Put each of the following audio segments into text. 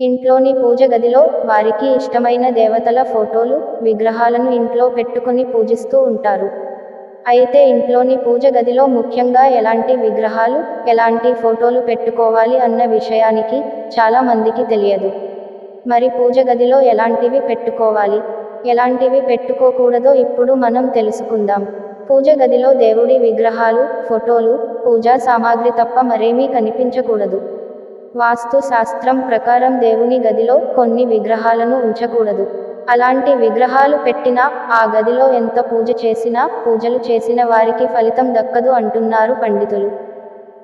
ఇంట్లోని పూజ గదిలో వారికి ఇష్టమైన దేవతల ఫోటోలు, విగ్రహాలను ఇంట్లో పెట్టుకొని పూజిస్తూ ఉంటారు. అయితే ఇంట్లోని పూజ గదిలో ముఖ్యంగా ఎలాంటి విగ్రహాలు, ఎలాంటి ఫోటోలు పెట్టుకోవాలి అన్న విషయానికి చాలా మందికి తెలియదు. మరి పూజ గదిలో ఎలాంటివి పెట్టుకోవాలి, ఎలాంటివి పెట్టుకోకూడదో ఇప్పుడు మనం తెలుసుకుందాం. పూజ గదిలో దేవుడి విగ్రహాలు, ఫోటోలు, పూజా సామాగ్రి తప్ప మరేమీ కనిపించకూడదు. వాస్తు శాస్త్రం ప్రకారం దేవుని గదిలో కొన్ని విగ్రహాలను ఉంచకూడదు. అలాంటి విగ్రహాలు పెట్టినా ఆ గదిలో ఎంత పూజ చేసినా, పూజలు చేసిన వారికి ఫలితం దక్కదు అంటున్నారు పండితులు.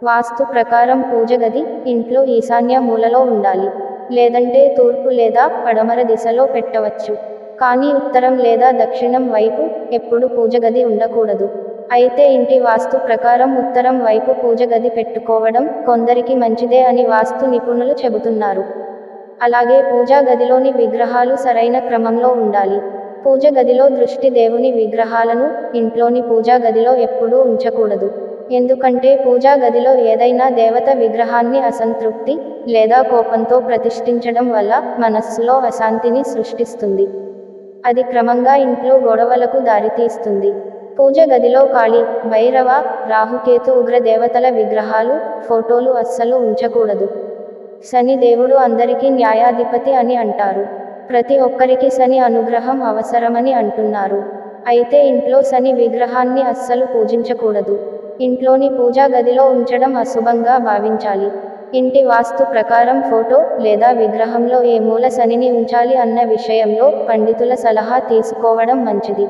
వాస్తు ప్రకారం పూజ గది ఇంట్లో ఈశాన్య మూలలో ఉండాలి. లేదంటే తూర్పు లేదా పడమర దిశలో పెట్టవచ్చు. కానీ ఉత్తరం లేదా దక్షిణం వైపు ఎప్పుడు పూజ గది ఉండకూడదు. అయితే ఇంటి వాస్తు ప్రకారం ఉత్తరం వైపు పూజ గది పెట్టుకోవడం కొందరికి మంచిదే అని వాస్తు నిపుణులు చెబుతున్నారు. అలాగే పూజా గదిలోని విగ్రహాలు సరైన క్రమంలో ఉండాలి. పూజ గదిలో దృష్టి దేవుని విగ్రహాలను ఇంట్లోని పూజా గదిలో ఎప్పుడూ ఉంచకూడదు. ఎందుకంటే పూజా గదిలో ఏదైనా దేవత విగ్రహాన్ని అసంతృప్తి లేదా కోపంతో ప్రతిష్ఠించడం వల్ల మనస్సులో అశాంతిని సృష్టిస్తుంది. అది క్రమంగా ఇంట్లో గొడవలకు దారితీస్తుంది. పూజ గదిలో కాళీ, భైరవ, రాహుకేతు ఉగ్ర దేవతల విగ్రహాలు, ఫోటోలు అస్సలు ఉంచకూడదు. శని దేవుడు అందరికీ న్యాయాధిపతి అని అంటారు. ప్రతి ఒక్కరికి శని అనుగ్రహం అవసరమని అంటున్నారు. అయితే ఇంట్లో శని విగ్రహాన్ని అస్సలు పూజించకూడదు. ఇంట్లోని పూజా గదిలో ఉంచడం అశుభంగా భావించాలి. ఇంటి వాస్తు ప్రకారం ఫోటో లేదా విగ్రహంలో ఏ మూల శనిని ఉంచాలి అన్న విషయంలో పండితుల సలహా తీసుకోవడం మంచిది.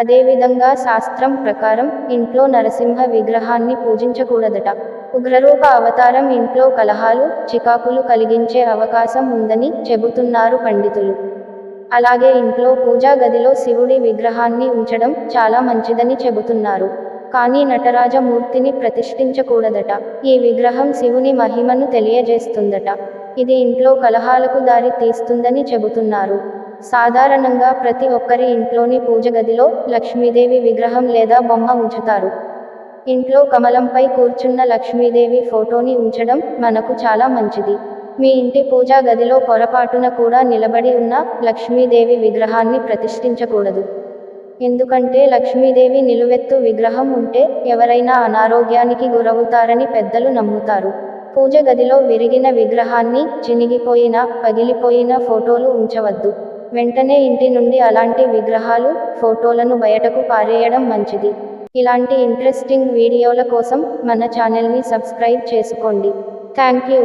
అదేవిధంగా శాస్త్రం ప్రకారం ఇంట్లో నరసింహ విగ్రహాన్ని పూజించకూడదట. ఉగ్రరూప అవతారం ఇంట్లో కలహాలు, చికాకులు కలిగించే అవకాశం ఉందని చెబుతున్నారు పండితులు. అలాగే ఇంట్లో పూజా గదిలో శివుడి విగ్రహాన్ని ఉంచడం చాలా మంచిదని చెబుతున్నారు. కానీ నటరాజమూర్తిని ప్రతిష్ఠించకూడదట. ఈ విగ్రహం శివుని మహిమను తెలియజేస్తుందట. ఇది ఇంట్లో కలహాలకు దారి తీస్తుందని చెబుతున్నారు. సాధారణంగా ప్రతి ఒక్కరి ఇంట్లోని పూజ గదిలో లక్ష్మీదేవి విగ్రహం లేదా బొమ్మ ఉంచుతారు. ఇంట్లో కమలంపై కూర్చున్న లక్ష్మీదేవి ఫోటోని ఉంచడం మనకు చాలా మంచిది. మీ ఇంటి పూజా గదిలో పొరపాటున కూడా నిలబడి ఉన్న లక్ష్మీదేవి విగ్రహాన్ని ప్రతిష్ఠించకూడదు. ఎందుకంటే లక్ష్మీదేవి నిలువెత్తు విగ్రహం ఉంటే ఎవరైనా అనారోగ్యానికి గురవుతారని పెద్దలు నమ్ముతారు. పూజ గదిలో విరిగిన విగ్రహాన్ని, చినిగిపోయిన, పగిలిపోయిన ఫోటోలు ఉంచవద్దు. వెంటనే ఇంటి నుండి అలాంటి విగ్రహాలు, ఫోటోలను బయటకు పారేయడం మంచిది. ఇలాంటి ఇంట్రెస్టింగ్ వీడియోల కోసం మన ఛానల్ని సబ్స్క్రైబ్ చేసుకోండి. Thank you.